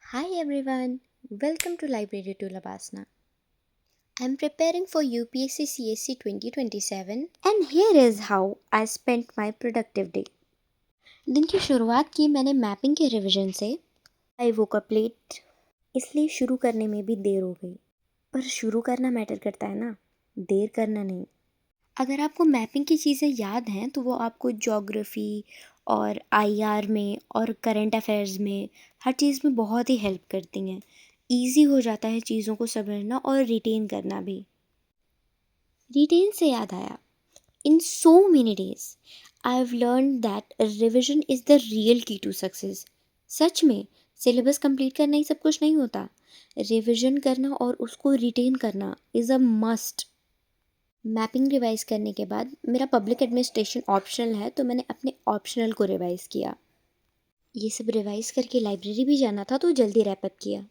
Hi everyone, welcome to Library to Labasna. I'm preparing for UPSC CSC 2027 and here is how I spent my productive day. दिन की शुरुआत की मैंने mapping के revision से। आई woke up late, इसलिए शुरू करने में भी देर हो गई। पर शुरू करना मैटर करता है ना, देर करना नहीं। अगर आपको मैपिंग की चीज़ें याद हैं तो वो आपको ज्योग्राफी और आईआर में और करंट अफेयर्स में हर चीज़ में बहुत ही हेल्प करती हैं। ईज़ी हो जाता है चीज़ों को समझना और रिटेन करना भी। रिटेन से याद आया, in so many days I have learn that revision is the real key to success. सच में सिलेबस कंप्लीट करना ही सब कुछ नहीं होता, रिविजन करना और उसको रिटेन करना is a must. Mapping revise करने के बाद मेरा पब्लिक एडमिनिस्ट्रेशन ऑप्शनल है तो मैंने अपने ऑप्शनल को रिवाइज़ किया। ये सब रिवाइज़ करके लाइब्रेरी भी जाना था तो जल्दी रैपअप किया।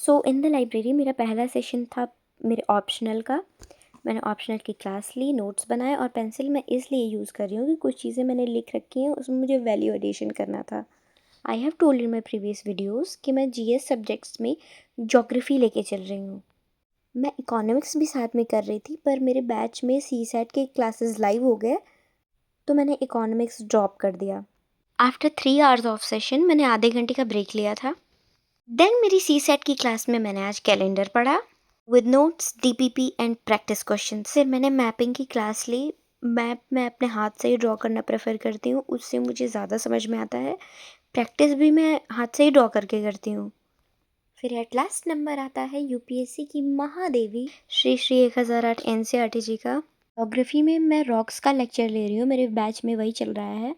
सो इन द लाइब्रेरी मेरा पहला सेशन था मेरे ऑप्शनल का। मैंने ऑप्शनल की क्लास ली, नोट्स बनाए और पेंसिल मैं इसलिए यूज़ कर रही हूँ कि कुछ चीज़ें मैंने लिख रखी हैं, उसमें मुझे वैल्यू एडिशन करना था। I have told in my previous videos कि मैं जीएस सब्जेक्ट्स में जोग्राफ़ी लेके चल रही हूँ। मैं इकोनॉमिक्स भी साथ में कर रही थी पर मेरे बैच में सी सेट के क्लासेस लाइव हो गए तो मैंने इकोनॉमिक्स ड्रॉप कर दिया। आफ्टर 3 आवर्स ऑफ सेशन मैंने आधे घंटे का ब्रेक लिया था। देन मेरी सी सेट की क्लास में मैंने आज कैलेंडर पढ़ा with notes, DPP and practice question. फिर मैंने मैपिंग की क्लास ली। मैप मैं अपने हाथ से ही ड्रॉ करना प्रेफर करती हूँ, उससे मुझे ज़्यादा समझ में आता है। प्रैक्टिस भी मैं हाथ से ही ड्रॉ करके करती हूँ। फिर एट लास्ट नंबर आता है यूपीएससी की महादेवी श्री श्री 1008 एनसीईआरटी जी का। ज्योग्राफी में मैं रॉक्स का लेक्चर ले रही हूँ, मेरे बैच में वही चल रहा है।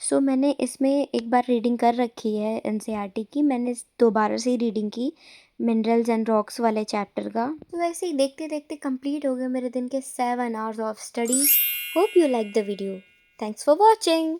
सो मैंने इसमें एक बार रीडिंग कर रखी है एनसीईआरटी की, मैंने दोबारा से ही रीडिंग की मिनरल्स एंड रॉक्स वाले चैप्टर का। तो वैसे ही देखते देखते कंप्लीट हो गए मेरे दिन के 7 hours of study. Hope you like the video. Thanks for watching.